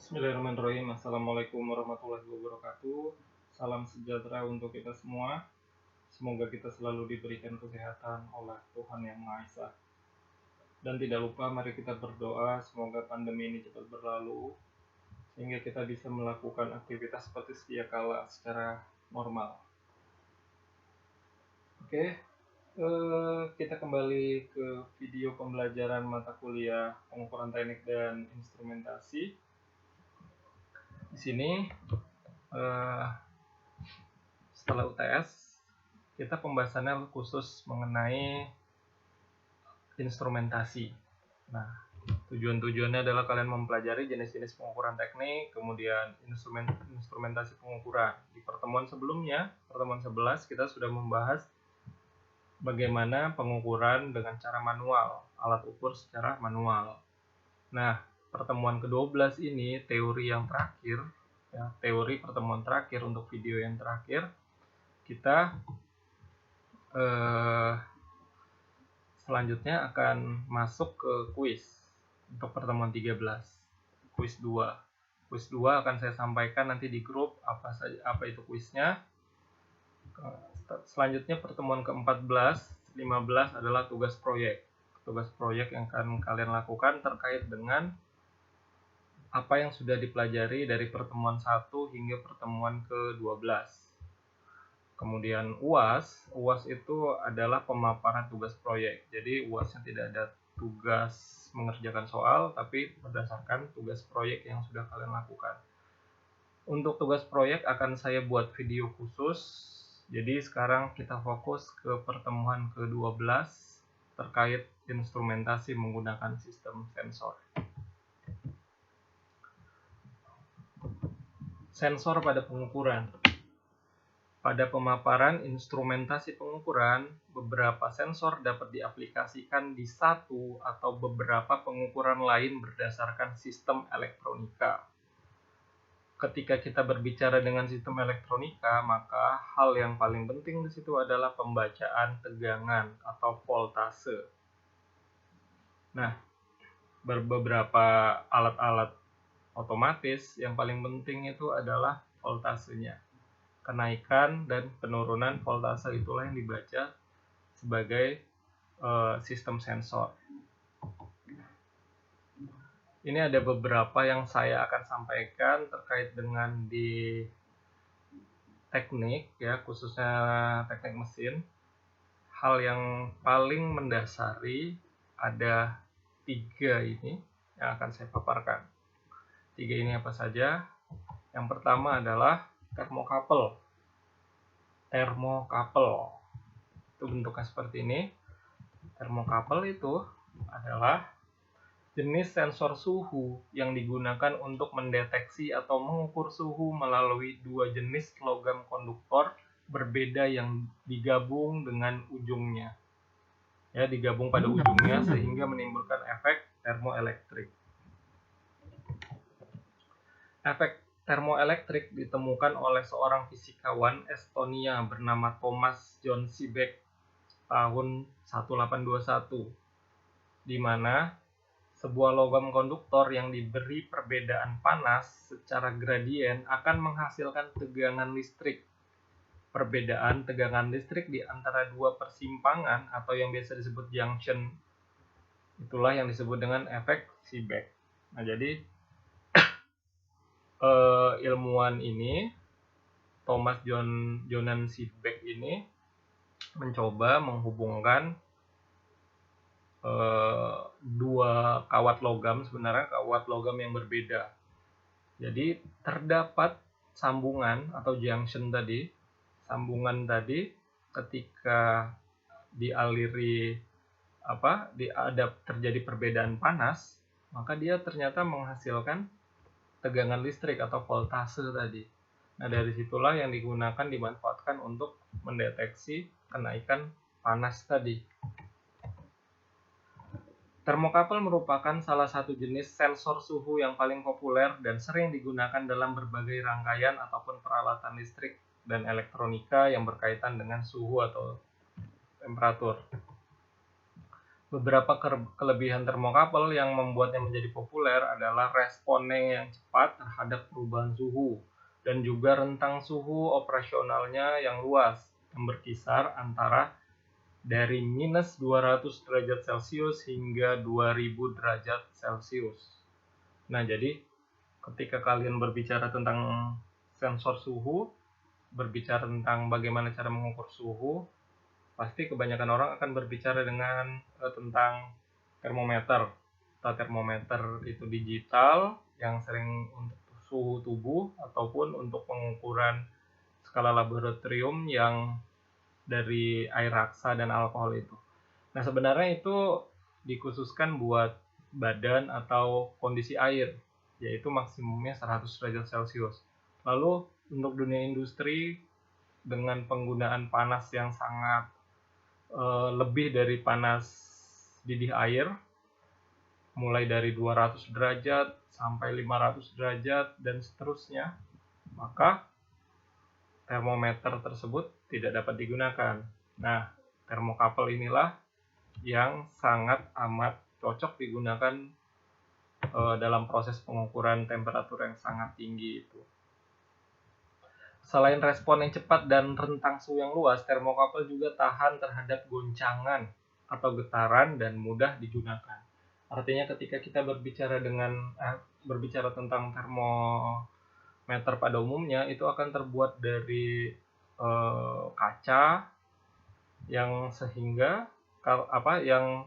Bismillahirrahmanirrahim. Assalamualaikum warahmatullahi wabarakatuh. Salam sejahtera untuk kita semua. Semoga kita selalu diberikan kesehatan oleh Tuhan Yang Maha Esa. Dan tidak lupa mari kita berdoa semoga pandemi ini cepat berlalu sehingga kita bisa melakukan aktivitas seperti sedia kala secara normal. Oke, kita kembali ke video pembelajaran mata kuliah pengukuran teknik dan instrumentasi. Di sini setelah UTS kita pembahasannya khusus mengenai instrumentasi. Nah, tujuannya adalah kalian mempelajari jenis-jenis pengukuran teknik, kemudian instrumentasi pengukuran. Di pertemuan sebelumnya, pertemuan 11, kita sudah membahas bagaimana pengukuran dengan cara manual, alat ukur secara manual. Nah, pertemuan ke-12 ini teori yang terakhir, ya, teori pertemuan terakhir untuk video yang terakhir, kita selanjutnya akan masuk ke kuis untuk pertemuan 13, kuis 2. Kuis 2 akan saya sampaikan nanti di grup apa itu kuisnya. Selanjutnya pertemuan ke-14, 15 adalah tugas proyek. Tugas proyek yang akan kalian lakukan terkait dengan apa yang sudah dipelajari dari pertemuan 1 hingga pertemuan ke-12. Kemudian UAS itu adalah pemaparan tugas proyek. Jadi UASnya tidak ada tugas mengerjakan soal, tapi berdasarkan tugas proyek yang sudah kalian lakukan. Untuk tugas proyek akan saya buat video khusus. Jadi sekarang kita fokus ke pertemuan ke-12 terkait instrumentasi menggunakan sistem sensor. Sensor pada pengukuran. Pada pemaparan instrumentasi pengukuran, beberapa sensor dapat diaplikasikan di satu atau beberapa pengukuran lain berdasarkan sistem elektronika. Ketika kita berbicara dengan sistem elektronika, maka hal yang paling penting di situ adalah pembacaan tegangan atau voltase. Nah, beberapa alat-alat otomatis yang paling penting itu adalah voltasenya. Kenaikan dan penurunan voltase itulah yang dibaca sebagai sistem sensor. Ini ada beberapa yang saya akan sampaikan terkait dengan di teknik, ya, khususnya teknik mesin. Hal yang paling mendasari ada 3 ini yang akan saya paparkan. 3 ini apa saja? Yang pertama adalah termokapel. Itu bentuknya seperti ini. Termokapel itu adalah jenis sensor suhu yang digunakan untuk mendeteksi atau mengukur suhu melalui 2 jenis logam konduktor berbeda yang digabung dengan ujungnya. Ya, digabung pada ujungnya sehingga menimbulkan efek termoelektrik. Efek termoelektrik ditemukan oleh seorang fisikawan Estonia bernama Thomas John Seebeck tahun 1821, di mana sebuah logam konduktor yang diberi perbedaan panas secara gradien akan menghasilkan tegangan listrik. Perbedaan tegangan listrik di antara 2 persimpangan atau yang biasa disebut junction, itulah yang disebut dengan efek Seebeck. Nah, jadi ilmuwan ini, Thomas John Seebeck ini mencoba menghubungkan 2 kawat logam, sebenarnya kawat logam yang berbeda. Jadi terdapat sambungan atau junction tadi, ketika terjadi perbedaan panas, maka dia ternyata menghasilkan tegangan listrik atau voltase tadi. Nah, dari situlah yang dimanfaatkan untuk mendeteksi kenaikan panas tadi. Termokapel merupakan salah satu jenis sensor suhu yang paling populer dan sering digunakan dalam berbagai rangkaian ataupun peralatan listrik dan elektronika yang berkaitan dengan suhu atau temperatur. Beberapa kelebihan termokapel yang membuatnya menjadi populer adalah responnya yang cepat terhadap perubahan suhu dan juga rentang suhu operasionalnya yang luas yang berkisar antara dari minus 200 derajat Celcius hingga 2000 derajat Celcius. Nah, jadi ketika kalian berbicara tentang sensor suhu, berbicara tentang bagaimana cara mengukur suhu, pasti kebanyakan orang akan berbicara tentang termometer. Termometer itu digital yang sering untuk suhu tubuh ataupun untuk pengukuran skala laboratorium yang dari air raksa dan alkohol itu. Nah, sebenarnya itu dikhususkan buat badan atau kondisi air, yaitu maksimumnya 100 derajat Celcius. Lalu untuk dunia industri dengan penggunaan panas yang sangat lebih dari panas didih air, mulai dari 200 derajat sampai 500 derajat dan seterusnya, maka termometer tersebut tidak dapat digunakan. Nah, termokapel inilah yang sangat amat cocok digunakan dalam proses pengukuran temperatur yang sangat tinggi itu. Selain respon yang cepat dan rentang suhu yang luas, termokapel juga tahan terhadap goncangan atau getaran dan mudah digunakan. Artinya ketika kita berbicara tentang termometer pada umumnya, itu akan terbuat dari kaca yang sehingga yang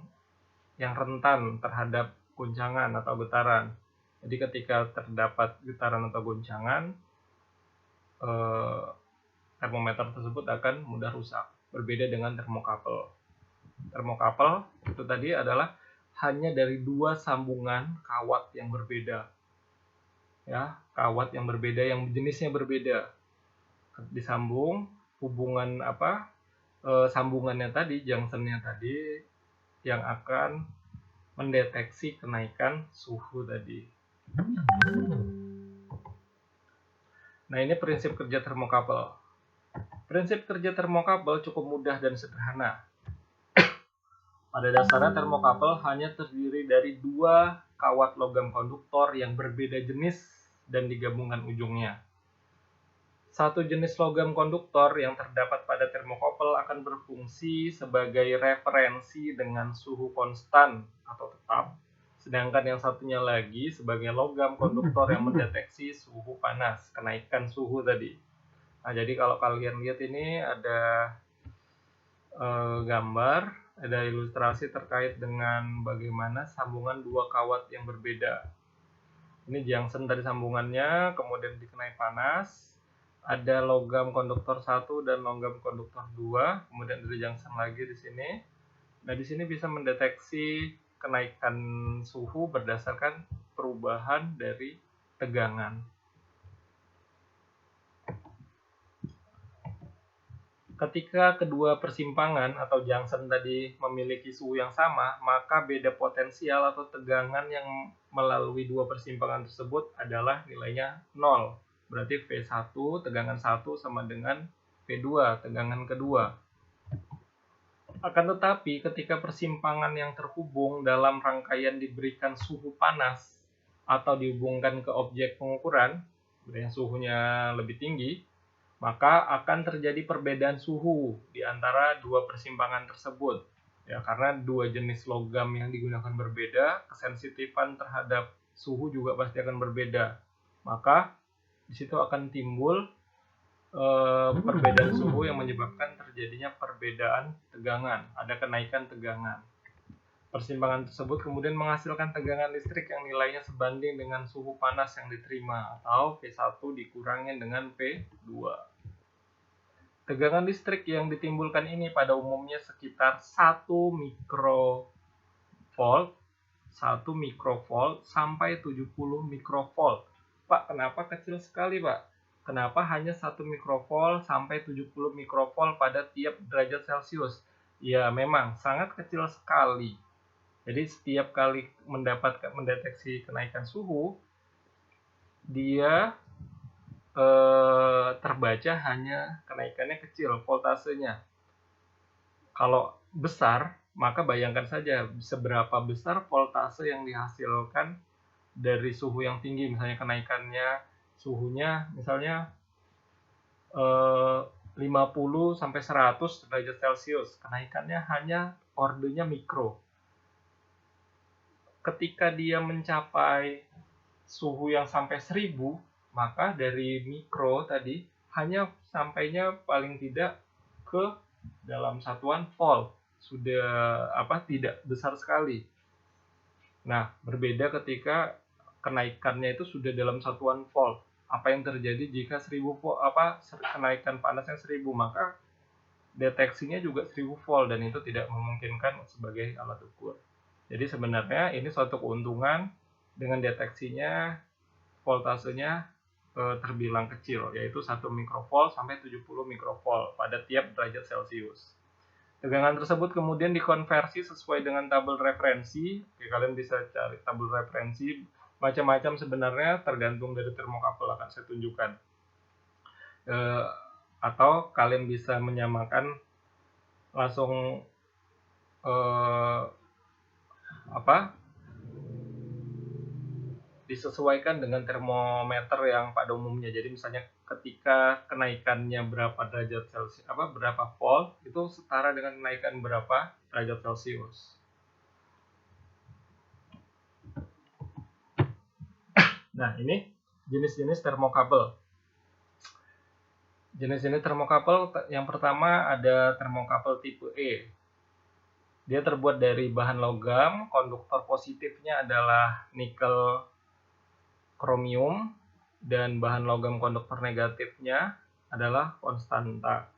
rentan terhadap goncangan atau getaran. Jadi ketika terdapat getaran atau goncangan, termometer tersebut akan mudah rusak. Berbeda dengan termokapel. Termokapel itu tadi adalah hanya dari dua sambungan kawat yang berbeda. Ya, kawat yang berbeda yang jenisnya berbeda. Disambung hubungan sambungannya tadi, junctionnya tadi yang akan mendeteksi kenaikan suhu tadi. Nah, ini prinsip kerja termokapel. Prinsip kerja termokapel cukup mudah dan sederhana. Pada dasarnya termokapel hanya terdiri dari dua kawat logam konduktor yang berbeda jenis dan digabungkan ujungnya. Satu jenis logam konduktor yang terdapat pada termokapel akan berfungsi sebagai referensi dengan suhu konstan atau tetap, sedangkan yang satunya lagi sebagai logam konduktor yang mendeteksi suhu panas, kenaikan suhu tadi. Nah, jadi kalau kalian lihat ini ada gambar, ada ilustrasi terkait dengan bagaimana sambungan dua kawat yang berbeda. Ini junction dari sambungannya, kemudian dikenai panas. Ada logam konduktor 1 dan logam konduktor 2, kemudian ada junction lagi di sini. Nah, di sini bisa mendeteksi kenaikan suhu berdasarkan perubahan dari tegangan. Ketika kedua persimpangan atau junction tadi memiliki suhu yang sama, maka beda potensial atau tegangan yang melalui dua persimpangan tersebut adalah nilainya 0. Berarti V1 tegangan 1 sama dengan V2 tegangan kedua. Akan tetapi ketika persimpangan yang terhubung dalam rangkaian diberikan suhu panas atau dihubungkan ke objek pengukuran yang suhunya lebih tinggi, maka akan terjadi perbedaan suhu di antara dua persimpangan tersebut. Ya, karena dua jenis logam yang digunakan berbeda, kesensitifan terhadap suhu juga pasti akan berbeda. Maka di situ akan timbul perbedaan suhu yang menyebabkan terjadinya perbedaan tegangan, ada kenaikan tegangan. Persimpangan tersebut kemudian menghasilkan tegangan listrik yang nilainya sebanding dengan suhu panas yang diterima, atau P1 dikurangi dengan P2. Tegangan listrik yang ditimbulkan ini pada umumnya sekitar 1 mikrovolt sampai 70 mikrovolt. Pak, kenapa kecil sekali, Pak? Kenapa hanya 1 mikrovolt sampai 70 mikrovolt pada tiap derajat Celcius? Ya, memang sangat kecil sekali. Jadi setiap kali mendeteksi kenaikan suhu, dia terbaca hanya kenaikannya kecil, voltasenya. Kalau besar, maka bayangkan saja seberapa besar voltase yang dihasilkan dari suhu yang tinggi. Misalnya kenaikannya suhunya misalnya 50 sampai 100 derajat Celcius, kenaikannya hanya ordenya mikro. Ketika dia mencapai suhu yang sampai 1000, maka dari mikro tadi hanya sampainya paling tidak ke dalam satuan volt. Sudah tidak besar sekali. Nah, berbeda ketika kenaikannya itu sudah dalam satuan volt. Apa yang terjadi jika 1000 volt, kenaikan panasnya 1000, maka deteksinya juga 1000 volt, dan itu tidak memungkinkan sebagai alat ukur. Jadi sebenarnya ini suatu keuntungan dengan deteksinya voltasenya terbilang kecil, yaitu 1 mikrovolt sampai 70 mikrovolt pada tiap derajat Celcius. Tegangan tersebut kemudian dikonversi sesuai dengan tabel referensi. Oke, kalian bisa cari tabel referensi macam-macam sebenarnya, tergantung dari termokabel, akan saya tunjukkan. Atau kalian bisa menyamakan langsung disesuaikan dengan termometer yang pada umumnya. Jadi misalnya ketika kenaikannya berapa derajat Celcius, berapa volt, itu setara dengan kenaikan berapa derajat Celcius. Nah, ini jenis-jenis termokabel. Jenis-jenis termokabel yang pertama ada termokabel tipe E. Dia terbuat dari bahan logam, konduktor positifnya adalah nikel kromium, dan bahan logam konduktor negatifnya adalah konstanta.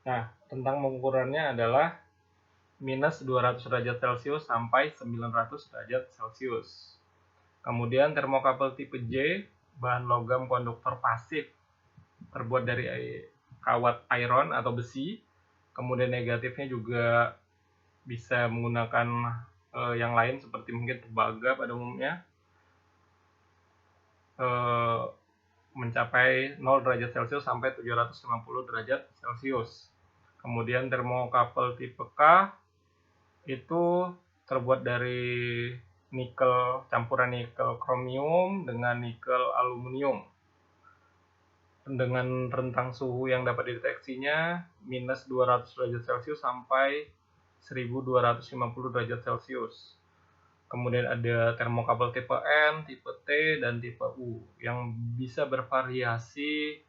Nah, tentang pengukurannya adalah minus 200 derajat Celcius sampai 900 derajat Celcius. Kemudian termokabel tipe J, bahan logam konduktor pasif, terbuat dari kawat iron atau besi. Kemudian negatifnya juga bisa menggunakan yang lain seperti mungkin tembaga pada umumnya. Mencapai 0 derajat Celcius sampai 750 derajat Celcius. Kemudian termokabel tipe K itu terbuat dari nikel, campuran nikel kromium dengan nikel aluminium, dengan rentang suhu yang dapat dideteksinya minus 200 derajat Celcius sampai 1250 derajat Celcius. Kemudian ada termokabel tipe N, tipe T, dan tipe U yang bisa bervariasi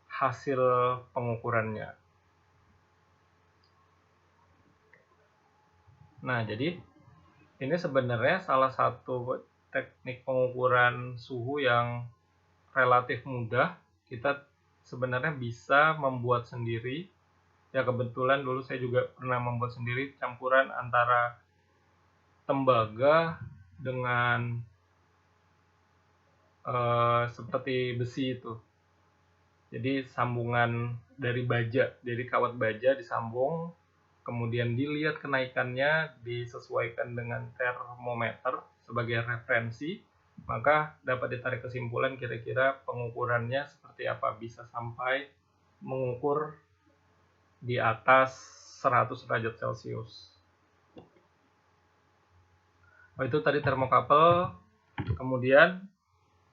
hasil pengukurannya. Nah, jadi ini sebenarnya salah satu teknik pengukuran suhu yang relatif mudah. Kita sebenarnya bisa membuat sendiri. Ya, kebetulan dulu saya juga pernah membuat sendiri campuran antara tembaga dengan seperti besi itu. Jadi sambungan dari baja, dari kawat baja disambung, kemudian dilihat kenaikannya, disesuaikan dengan termometer sebagai referensi, maka dapat ditarik kesimpulan kira-kira pengukurannya seperti apa, bisa sampai mengukur di atas 100 derajat Celcius. Itu tadi termokabel. Kemudian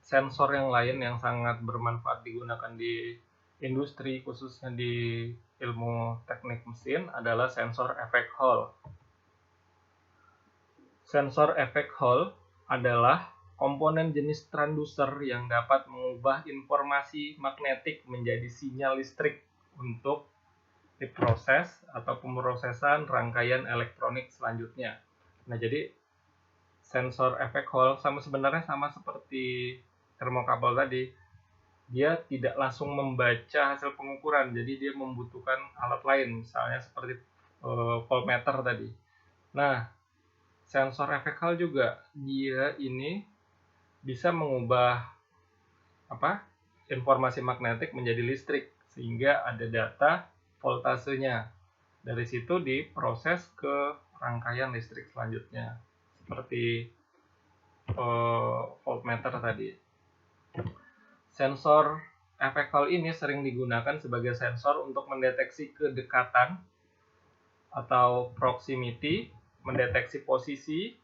sensor yang lain yang sangat bermanfaat digunakan di industri, khususnya di ilmu teknik mesin, adalah sensor efek Hall. Sensor efek Hall adalah komponen jenis transducer yang dapat mengubah informasi magnetik menjadi sinyal listrik untuk diproses atau pemrosesan rangkaian elektronik selanjutnya. Nah, jadi sensor efek Hall sebenarnya sama seperti termokabel tadi. Dia tidak langsung membaca hasil pengukuran, jadi dia membutuhkan alat lain, misalnya seperti voltmeter tadi. Nah, sensor efek Hall juga dia ini bisa mengubah informasi magnetik menjadi listrik, sehingga ada data voltasenya. Dari situ diproses ke rangkaian listrik selanjutnya, seperti voltmeter tadi. Sensor efek Hall ini sering digunakan sebagai sensor untuk mendeteksi kedekatan atau proximity mendeteksi posisi,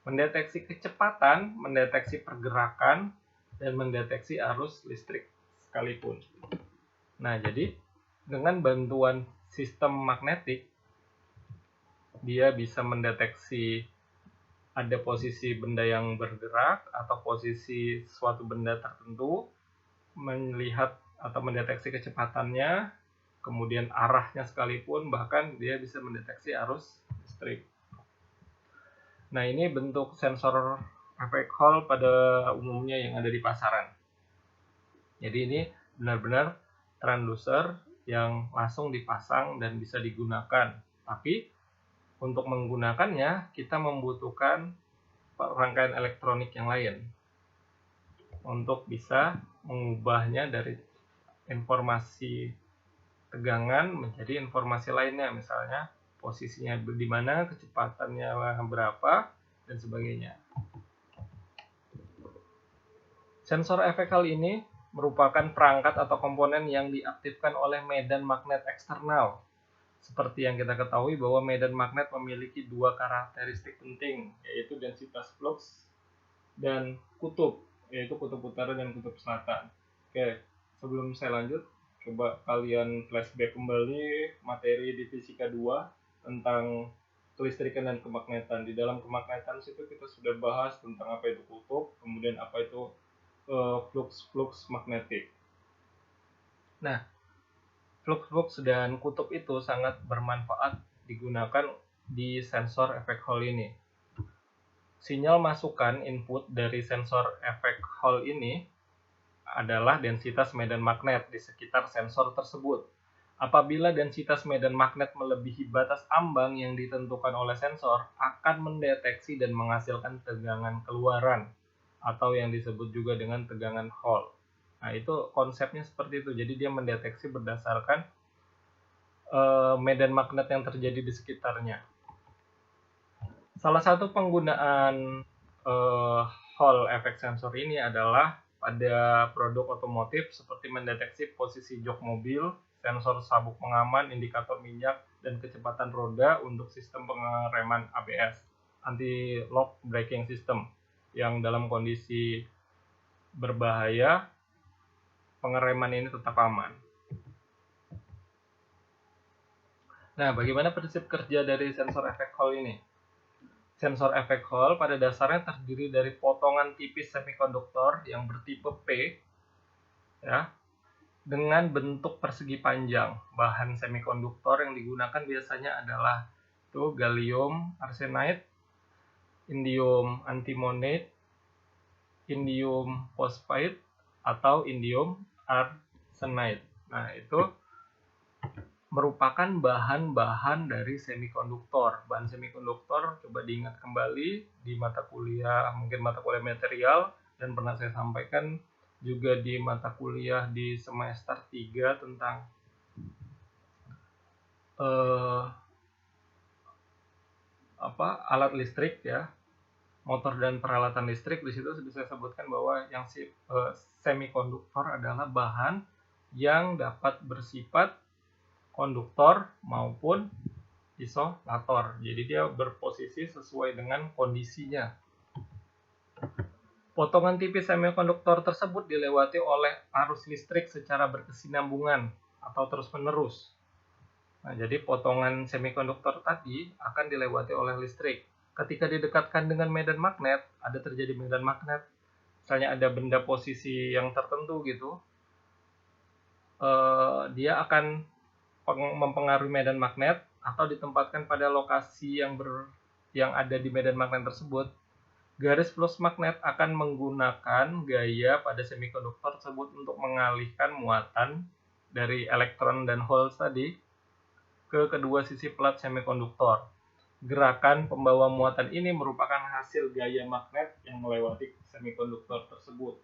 mendeteksi kecepatan, mendeteksi pergerakan, dan mendeteksi arus listrik sekalipun. Nah, jadi dengan bantuan sistem magnetik, dia bisa mendeteksi ada posisi benda yang bergerak atau posisi suatu benda tertentu, melihat atau mendeteksi kecepatannya, kemudian arahnya sekalipun, bahkan dia bisa mendeteksi arus listrik. Nah, ini bentuk sensor effect Hall pada umumnya yang ada di pasaran. Jadi ini benar-benar transducer yang langsung dipasang dan bisa digunakan. Tapi untuk menggunakannya, kita membutuhkan rangkaian elektronik yang lain untuk bisa mengubahnya dari informasi tegangan menjadi informasi lainnya, misalnya posisinya di mana, kecepatannya berapa, dan sebagainya. Sensor efek Hall ini merupakan perangkat atau komponen yang diaktifkan oleh medan magnet eksternal. Seperti yang kita ketahui bahwa medan magnet memiliki dua karakteristik penting, yaitu densitas flux dan kutub, yaitu kutub utara dan kutub selatan. Oke, sebelum saya lanjut, coba kalian flashback kembali materi di fisika 2 tentang kelistrikan dan kemagnetan. Di dalam kemagnetan situ kita sudah bahas tentang apa itu kutub, kemudian apa itu flux magnetik. Nah, flux dan kutub itu sangat bermanfaat digunakan di sensor efek Hall ini. Sinyal masukan input dari sensor efek Hall ini adalah densitas medan magnet di sekitar sensor tersebut. Apabila densitas medan magnet melebihi batas ambang yang ditentukan oleh sensor, akan mendeteksi dan menghasilkan tegangan keluaran, atau yang disebut juga dengan tegangan Hall. Nah, itu konsepnya seperti itu. Jadi dia mendeteksi berdasarkan medan magnet yang terjadi di sekitarnya. Salah satu penggunaan Hall effect sensor ini adalah pada produk otomotif seperti mendeteksi posisi jok mobil, sensor sabuk pengaman, indikator minyak, dan kecepatan roda untuk sistem pengereman ABS, anti-lock braking system, yang dalam kondisi berbahaya, pengereman ini tetap aman. Nah, bagaimana prinsip kerja dari sensor efek Hall ini? Sensor efek Hall pada dasarnya terdiri dari potongan tipis semikonduktor yang bertipe P, ya, dengan bentuk persegi panjang. Bahan semikonduktor yang digunakan biasanya adalah gallium arsenide, indium antimonate, indium phosphide, atau indium arsenide. Nah, itu merupakan bahan-bahan dari semikonduktor. Bahan semikonduktor coba diingat kembali di mata kuliah, mungkin mata kuliah material, dan pernah saya sampaikan juga di mata kuliah di semester 3 tentang alat listrik, ya, motor dan peralatan listrik. Di situ bisa saya sebutkan bahwa yang semikonduktor adalah bahan yang dapat bersifat konduktor maupun isolator. Jadi dia berposisi sesuai dengan kondisinya. Potongan tipis semikonduktor tersebut dilewati oleh arus listrik secara berkesinambungan atau terus-menerus. Nah, jadi potongan semikonduktor tadi akan dilewati oleh listrik. Ketika didekatkan dengan medan magnet, ada terjadi medan magnet. Misalnya ada benda posisi yang tertentu gitu, dia akan mempengaruhi medan magnet atau ditempatkan pada lokasi yang ada di medan magnet tersebut. Garis flux magnet akan menggunakan gaya pada semikonduktor tersebut untuk mengalihkan muatan dari elektron dan holes tadi ke kedua sisi plat semikonduktor. Gerakan pembawa muatan ini merupakan hasil gaya magnet yang melewati semikonduktor tersebut.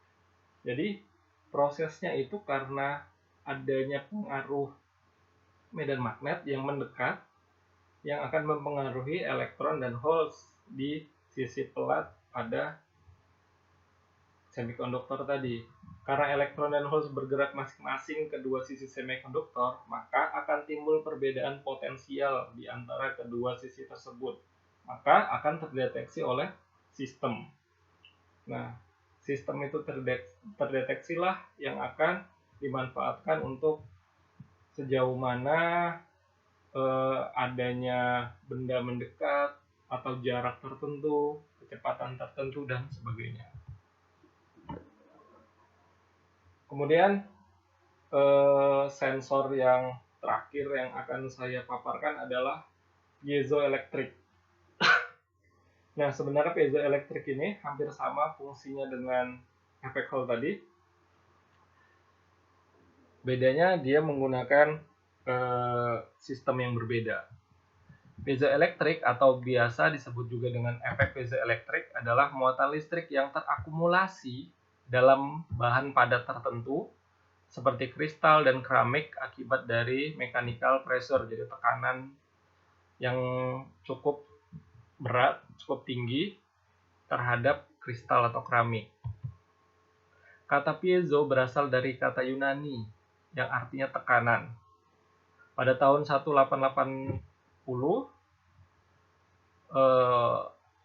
Jadi prosesnya itu karena adanya pengaruh medan magnet yang mendekat yang akan mempengaruhi elektron dan holes di sisi pelat pada semikonduktor tadi. Karena elektron dan holes bergerak masing-masing ke dua sisi semikonduktor, maka akan timbul perbedaan potensial di antara kedua sisi tersebut. maka akan terdeteksi oleh sistem. Nah, sistem itu terdeteksilah yang akan dimanfaatkan untuk sejauh mana adanya benda mendekat atau jarak tertentu, kecepatan tertentu, dan sebagainya. Kemudian sensor yang terakhir yang akan saya paparkan adalah piezoelektrik. Nah, sebenarnya piezoelektrik ini hampir sama fungsinya dengan efek Hall tadi. Bedanya dia menggunakan sistem yang berbeda. Piezoelektrik atau biasa disebut juga dengan efek piezoelektrik adalah muatan listrik yang terakumulasi dalam bahan padat tertentu seperti kristal dan keramik akibat dari mechanical pressure, jadi tekanan yang cukup berat, cukup tinggi terhadap kristal atau keramik. Kata piezo berasal dari kata Yunani yang artinya tekanan. Pada tahun 1880,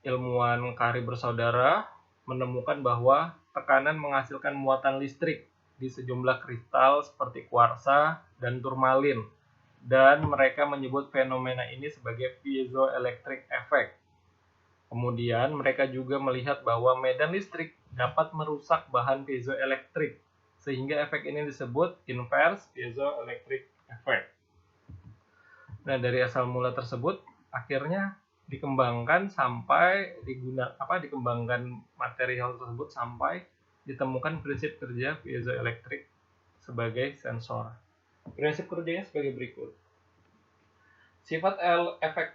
ilmuwan Curie bersaudara menemukan bahwa tekanan menghasilkan muatan listrik di sejumlah kristal seperti kuarsa dan turmalin, dan mereka menyebut fenomena ini sebagai piezoelectric effect. Kemudian mereka juga melihat bahwa medan listrik dapat merusak bahan piezoelektrik, sehingga efek ini disebut inverse piezoelectric effect. Nah, dari asal mula tersebut akhirnya dikembangkan material tersebut sampai ditemukan prinsip kerja piezoelektrik sebagai sensor. Prinsip kerjanya sebagai berikut. Sifat efek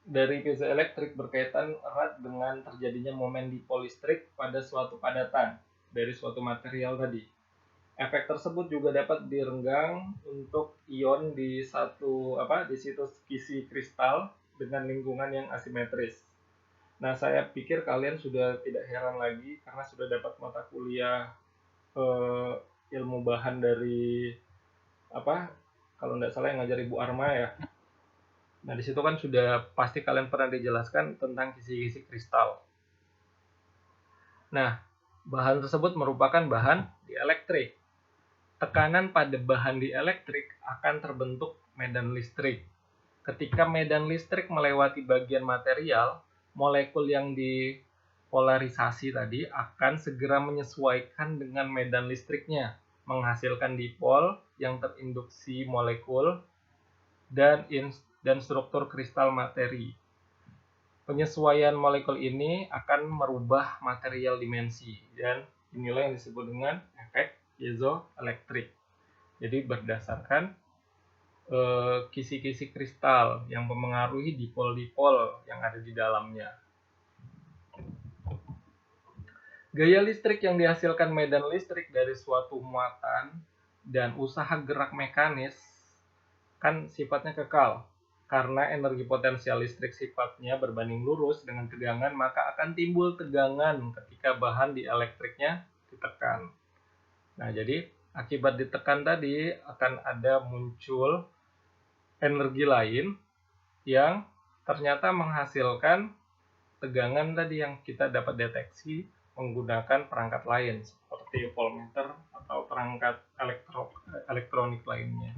dari piezoelektrik berkaitan erat dengan terjadinya momen dipol listrik pada suatu padatan dari suatu material tadi. Efek tersebut juga dapat direnggang untuk ion di situs kisi kristal dengan lingkungan yang asimetris. Nah, saya pikir kalian sudah tidak heran lagi karena sudah dapat mata kuliah ilmu bahan dari kalau tidak salah yang ngajar Ibu Arma ya. Nah, di situ kan sudah pasti kalian pernah dijelaskan tentang kisi-kisi kristal. Nah, bahan tersebut merupakan bahan dielektrik. Tekanan pada bahan dielektrik akan terbentuk medan listrik. Ketika medan listrik melewati bagian material, molekul yang dipolarisasi tadi akan segera menyesuaikan dengan medan listriknya, menghasilkan dipol yang terinduksi molekul dan struktur kristal materi. Penyesuaian molekul ini akan merubah material dimensi, dan inilah yang disebut dengan efek piezoelektrik. Jadi berdasarkan kisi-kisi kristal yang mempengaruhi dipol-dipol yang ada di dalamnya. Gaya listrik yang dihasilkan medan listrik dari suatu muatan dan usaha gerak mekanis kan sifatnya kekal. Karena energi potensial listrik sifatnya berbanding lurus dengan tegangan, maka akan timbul tegangan ketika bahan dielektriknya ditekan. Nah, jadi akibat ditekan tadi akan ada muncul energi lain yang ternyata menghasilkan tegangan tadi yang kita dapat deteksi menggunakan perangkat lain seperti voltmeter atau perangkat elektronik lainnya.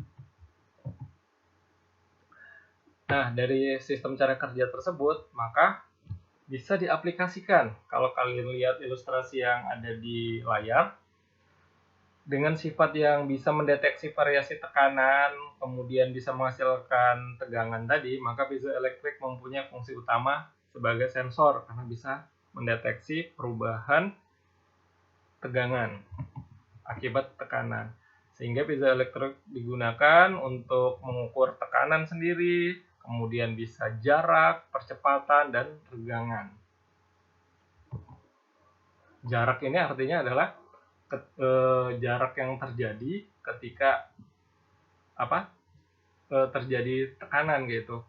Nah, dari sistem cara kerja tersebut, maka bisa diaplikasikan. Kalau kalian lihat ilustrasi yang ada di layar, dengan sifat yang bisa mendeteksi variasi tekanan, kemudian bisa menghasilkan tegangan tadi, maka piezoelektrik mempunyai fungsi utama sebagai sensor karena bisa mendeteksi perubahan tegangan akibat tekanan. Sehingga piezoelektrik digunakan untuk mengukur tekanan sendiri, kemudian bisa jarak, percepatan, dan tegangan. Jarak ini artinya adalah jarak yang terjadi ketika terjadi tekanan gitu,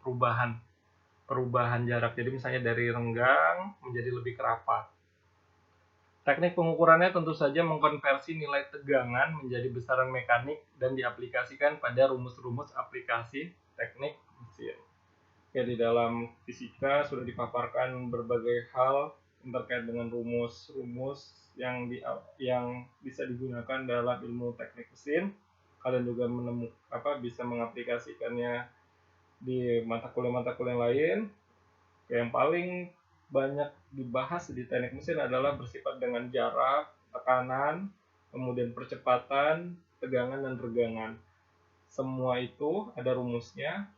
perubahan jarak. Jadi misalnya dari renggang menjadi lebih kerapat. Teknik pengukurannya tentu saja mengkonversi nilai tegangan menjadi besaran mekanik dan diaplikasikan pada rumus-rumus aplikasi teknik mesin. Oke, di dalam fisika sudah dipaparkan berbagai hal yang terkait dengan rumus-rumus yang bisa digunakan dalam ilmu teknik mesin. Kalian juga bisa mengaplikasikannya di mata kuliah lain. Yang paling banyak dibahas di teknik mesin adalah bersifat dengan jarak, tekanan, kemudian percepatan, tegangan, dan regangan. Semua itu ada rumusnya.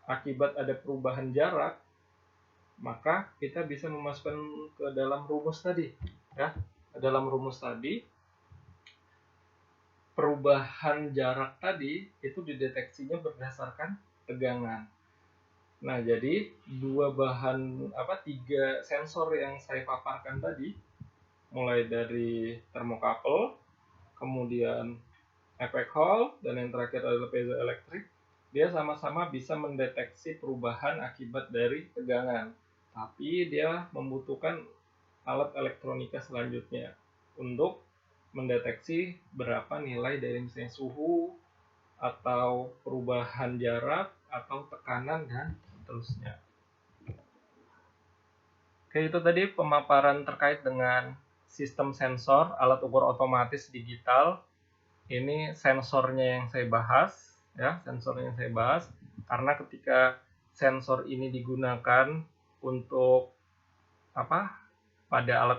Akibat ada perubahan jarak, maka kita bisa memasukkan ke dalam rumus tadi, ya. Dalam rumus tadi, perubahan jarak tadi itu dideteksinya berdasarkan tegangan. Nah, jadi tiga sensor yang saya paparkan tadi, mulai dari termokapel, kemudian effect hall, dan yang terakhir adalah piezoelektrik, dia sama-sama bisa mendeteksi perubahan akibat dari tegangan. Tapi dia membutuhkan alat elektronika selanjutnya untuk mendeteksi berapa nilai dari misalnya suhu, atau perubahan jarak, atau tekanan, dan seterusnya. Oke, itu tadi pemaparan terkait dengan sistem sensor, alat ukur otomatis digital. Ini sensornya yang saya bahas, ya, sensornya yang saya bahas. Karena ketika sensor ini digunakan untuk pada alat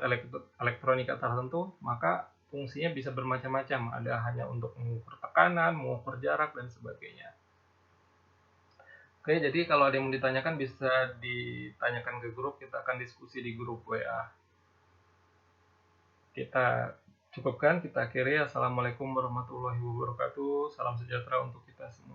elektronika tertentu, maka fungsinya bisa bermacam-macam. Ada hanya untuk mengukur tekanan, mengukur jarak, dan sebagainya. Oke, jadi kalau ada yang mau ditanyakan bisa ditanyakan ke grup, kita akan diskusi di grup WA. Kita cukupkan, kita akhiri. Assalamualaikum warahmatullahi wabarakatuh. Salam sejahtera untuk kita semua.